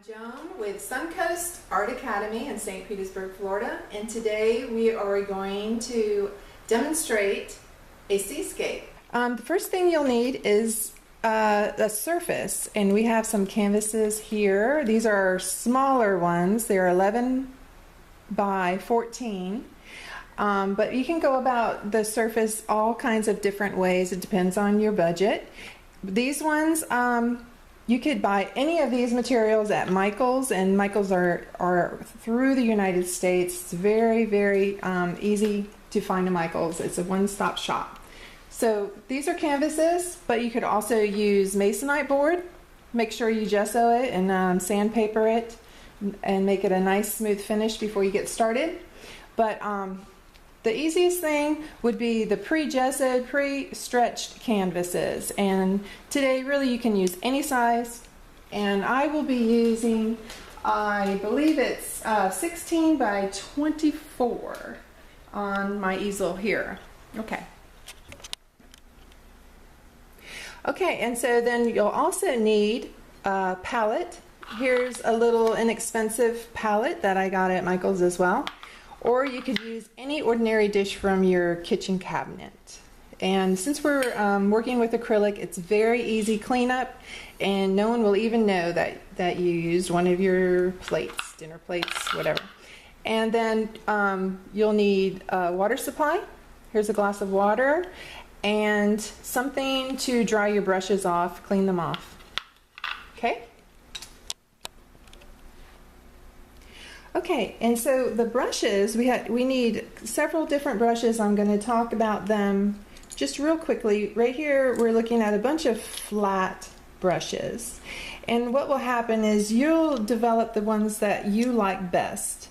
Joan with Suncoast Art Academy in St. Petersburg, Florida, and today we are going to demonstrate a seascape. The first thing you'll need is a surface, and we have some canvases here. These are smaller ones. They're 11 by 14. But you can go about the surface all kinds of different ways. It depends on your budget. These ones, you could buy any of these materials at Michael's, and Michael's are through the United States. It's very, very easy to find a Michael's. It's a one-stop shop. So these are canvases, but you could also use masonite board. Make sure you gesso it and sandpaper it and make it a nice smooth finish before you get started. But the easiest thing would be the pre-gessoed, pre-stretched canvases, and today really you can use any size, and I will be using, I believe it's 16 by 24 on my easel here. Okay, and so then you'll also need a palette. Here's a little inexpensive palette that I got at Michael's as well. Or you could use any ordinary dish from your kitchen cabinet. And since we're working with acrylic, it's very easy cleanup, and no one will even know that you used one of your plates, dinner plates, whatever. And then you'll need a water supply. Here's a glass of water and something to dry your brushes off, clean them off. Okay? Okay, and so the brushes, we need several different brushes. I'm going to talk about them just real quickly. Right here we're looking at a bunch of flat brushes, and what will happen is you'll develop the ones that you like best.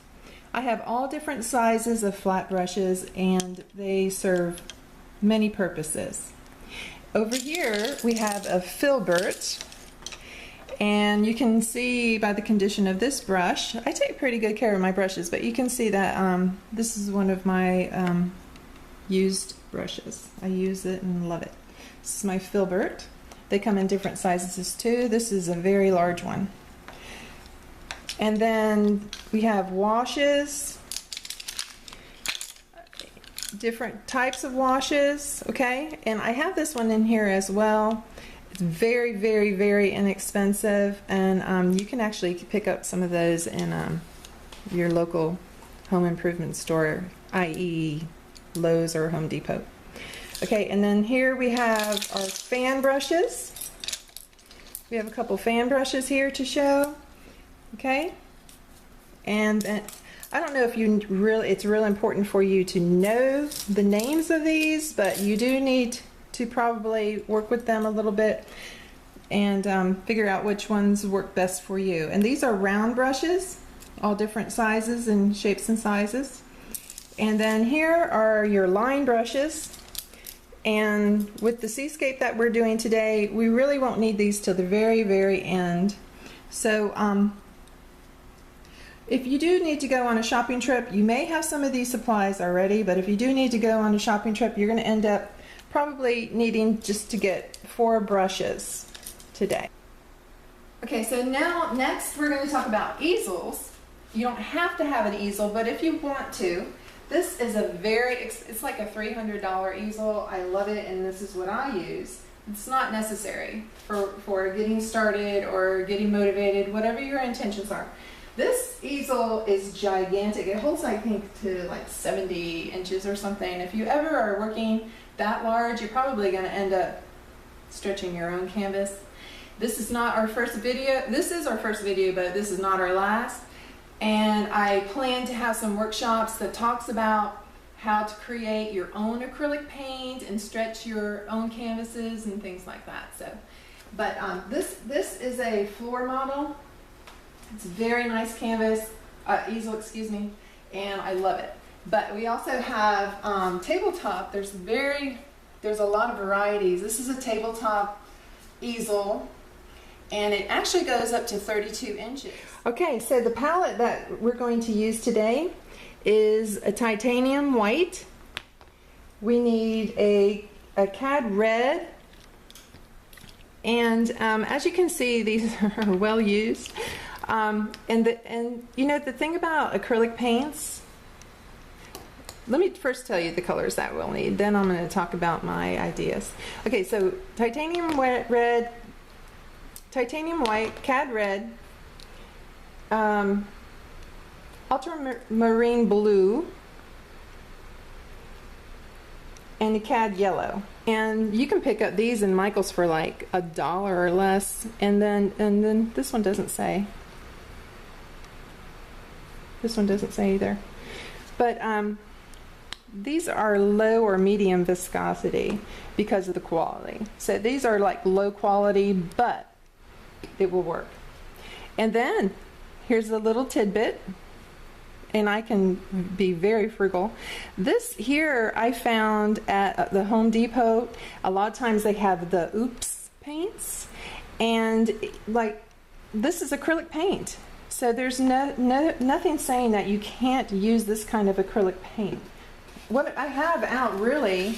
I have all different sizes of flat brushes, and they serve many purposes. Over here we have a filbert. And you can see by the condition of this brush, I take pretty good care of my brushes, but you can see that this is one of my used brushes. I use it and love it. This is my filbert. They come in different sizes too. This is a very large one. And then we have washes, different types of washes, okay? And I have this one in here as well. It's very, very, very inexpensive, and you can actually pick up some of those in your local home improvement store, i.e. Lowe's or Home Depot. Okay, and then here we have our fan brushes. We have a couple fan brushes here to show. Okay, and I don't know if it's real important for you to know the names of these, but you do need to probably work with them a little bit and figure out which ones work best for you. And these are round brushes, all different sizes and shapes and sizes. And then here are your line brushes. And with the seascape that we're doing today, we really won't need these till the very, very end. So if you do need to go on a shopping trip, you may have some of these supplies already, but if you do need to go on a shopping trip, you're going to end up probably needing just to get 4 brushes today. Okay, so now next we're going to talk about easels. You don't have to have an easel, but if you want to, this is it's like a $300 easel. I love it, and this is what I use. It's not necessary for getting started or getting motivated, whatever your intentions are. This easel is gigantic. It holds, I think, to like 70 inches or something. If you ever are working that large, you're probably going to end up stretching your own canvas. This is not our first video. This is our first video, but this is not our last. And I plan to have some workshops that talks about how to create your own acrylic paint and stretch your own canvases and things like that. So, but this is a floor model. It's a very nice canvas, easel, excuse me, and I love it. But we also have tabletop. There's a lot of varieties. This is a tabletop easel, and it actually goes up to 32 inches. Okay, so the palette that we're going to use today is a titanium white. We need a cad red, and as you can see, these are well used. And you know the thing about acrylic paints, let me first tell you the colors that we'll need, then I'm going to talk about my ideas. Okay, so titanium red, titanium white, cad red, ultramarine blue, and a cad yellow. And you can pick up these in Michael's for like $1 or less. And then this one doesn't say. This one doesn't say either. But these are low or medium viscosity because of the quality. So these are like low quality, but it will work. And then here's a little tidbit, and I can be very frugal. This here I found at the Home Depot. A lot of times they have the Oops paints, and like this is acrylic paint. So there's nothing saying that you can't use this kind of acrylic paint. What I have out really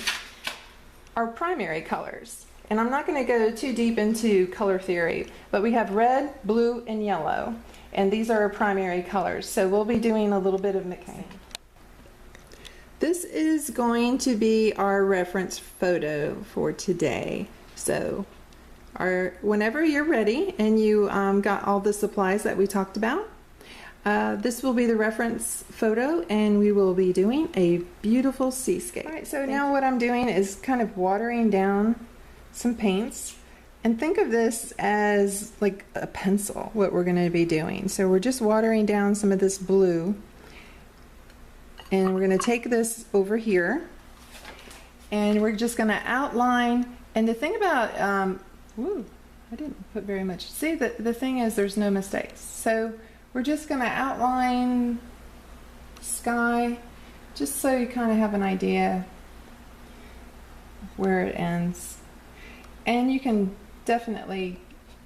are primary colors. And I'm not going to go too deep into color theory, but we have red, blue, and yellow. And these are our primary colors. So we'll be doing a little bit of mixing. This is going to be our reference photo for today. So whenever you're ready and you got all the supplies that we talked about, this will be the reference photo, and we will be doing a beautiful seascape. All right, so now what I'm doing is kind of watering down some paints, and think of this as like a pencil, what we're going to be doing. So we're just watering down some of this blue, and we're going to take this over here, and we're just going to outline. And the thing about I didn't put very much. See, the thing is there's no mistakes. So we're just going to outline sky just so you kind of have an idea where it ends. And you can definitely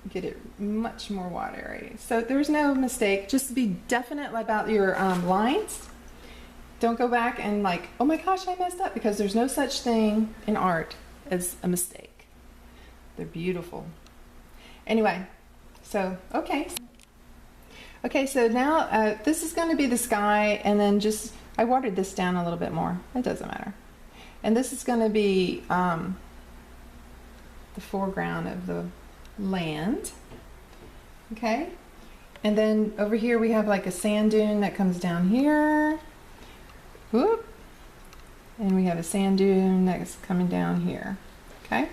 get it much more watery. So there's no mistake. Just be definite about your lines. Don't go back and like, oh my gosh, I messed up, because there's no such thing in art as a mistake. They're beautiful. Anyway, so, okay, so now this is going to be the sky, and then just, I watered this down a little bit more. It doesn't matter. And this is going to be the foreground of the land. Okay, and then over here we have like a sand dune that comes down here. Whoop. And we have a sand dune that's coming down here. Okay.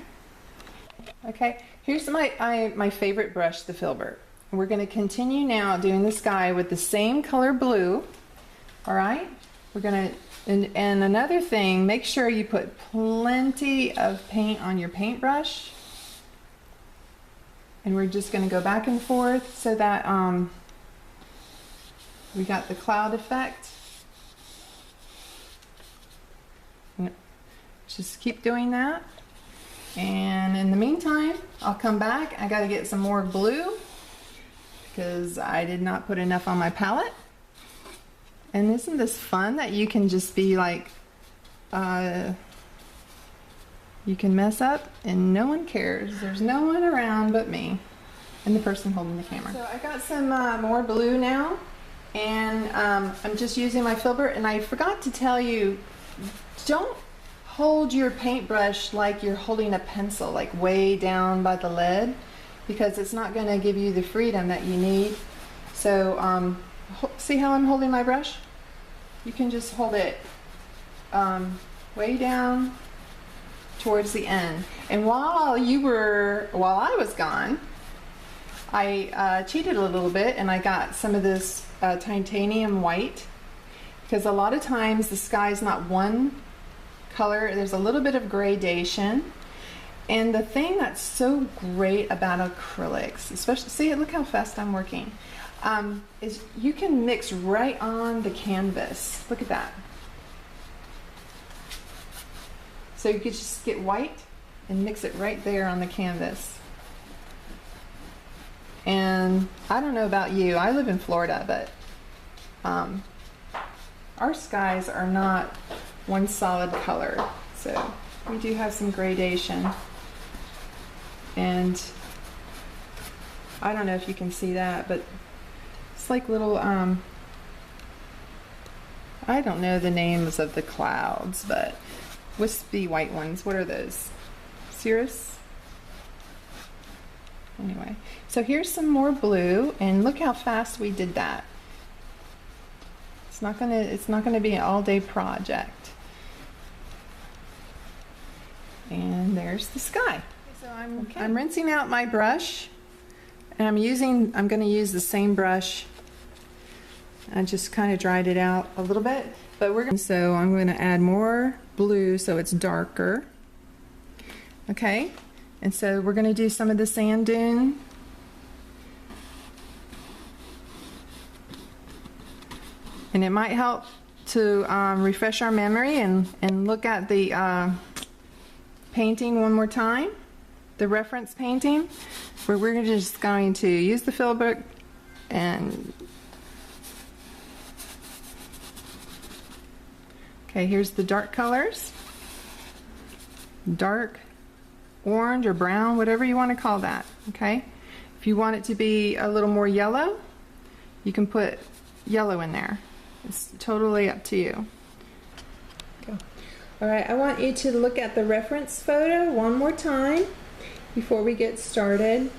Okay, here's my favorite brush, the Filbert. We're going to continue now doing the sky with the same color blue. All right, we're going to, and another thing, make sure you put plenty of paint on your paintbrush. And we're just going to go back and forth so that we got the cloud effect. Just keep doing that. And in the meantime, I'll come back. I got to get some more blue because I did not put enough on my palette. And isn't this fun that you can just be like, you can mess up and no one cares. There's no one around but me and the person holding the camera. So I got some more blue now, and I'm just using my Filbert. And I forgot to tell you, don't hold your paintbrush like you're holding a pencil, like way down by the lead, because it's not going to give you the freedom that you need. So see how I'm holding my brush? You can just hold it way down towards the end. And while I was gone, I cheated a little bit, and I got some of this titanium white, because a lot of times the sky is not one color. There's a little bit of gradation. And the thing that's so great about acrylics, especially, see, look how fast I'm working, is you can mix right on the canvas. Look at that. So you could just get white and mix it right there on the canvas. And I don't know about you, I live in Florida, but our skies are not one solid color. So we do have some gradation. And I don't know if you can see that, but It's like little, I don't know the names of the clouds, but wispy white ones. What are those? Cirrus? Anyway, so here's some more blue, and look how fast we did that. It's not gonna be an all-day project. And there's the sky. So I'm rinsing out my brush, and I'm gonna use the same brush. I just kind of dried it out a little bit, but so I'm gonna add more blue so it's darker. Okay, and so we're gonna do some of the sand dune. And it might help to refresh our memory and look at the painting one more time, the reference painting, where we're just going to use the filbert and okay, here's the dark colors, dark orange or brown, whatever you want to call that. Okay, if you want it to be a little more yellow, you can put yellow in there. It's totally up to you. Go. All right, I want you to look at the reference photo one more time before we get started.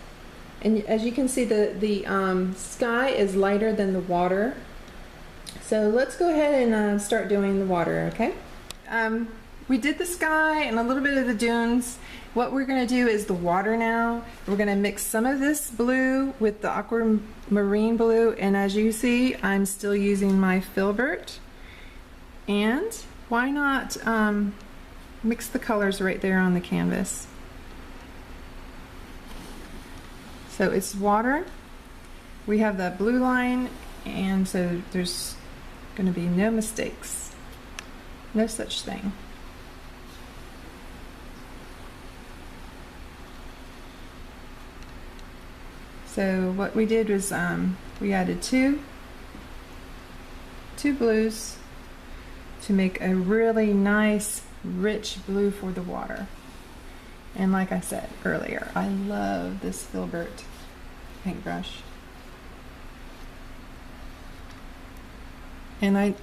And as you can see, the sky is lighter than the water. So let's go ahead and start doing the water, okay? We did the sky and a little bit of the dunes. What we're going to do is the water now. We're going to mix some of this blue with the aquamarine blue, and as you see, I'm still using my filbert. And why not mix the colors right there on the canvas? So it's water. We have the blue line, and so there's going to be no mistakes. No such thing. So what we did was we added two blues to make a really nice rich blue for the water. And like I said earlier, I love this filbert paintbrush. And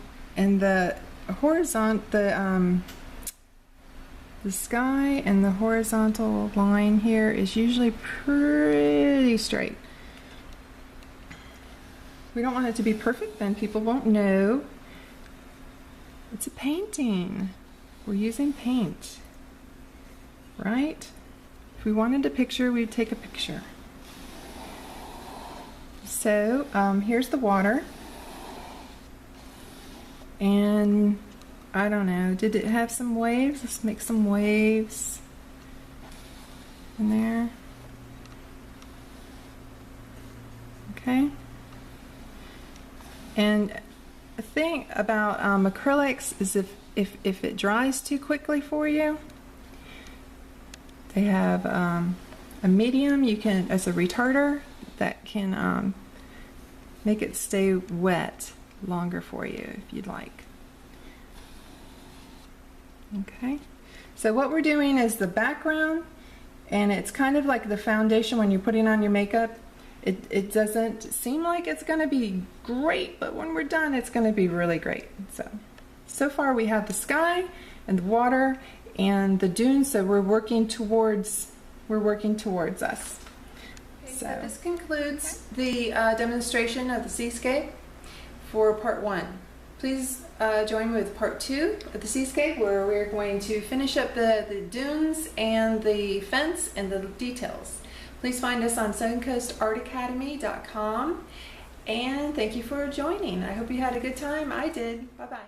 the horizontal the sky and the horizontal line here is usually pretty straight. We don't want it to be perfect, then people won't know. It's a painting. We're using paint, right? If we wanted a picture, we'd take a picture. So here's the water. And I don't know, did it have some waves? Let's make some waves in there. Okay. And the thing about acrylics is if it dries too quickly for you, they have a medium you can, as a retarder, that can make it stay wet longer for you if you'd like. Okay, so what we're doing is the background, and it's kind of like the foundation when you're putting on your makeup. It doesn't seem like it's going to be great, but when we're done, it's going to be really great. So far we have the sky and the water and the dunes, so we're working towards us. Okay, so this concludes the demonstration of the Seascape for part 1. Please join me with part 2 of the Seascape, where we're going to finish up the dunes and the fence and the details. Please find us on SouthernCoastArtAcademy.com, and thank you for joining. I hope you had a good time. I did. Bye-bye.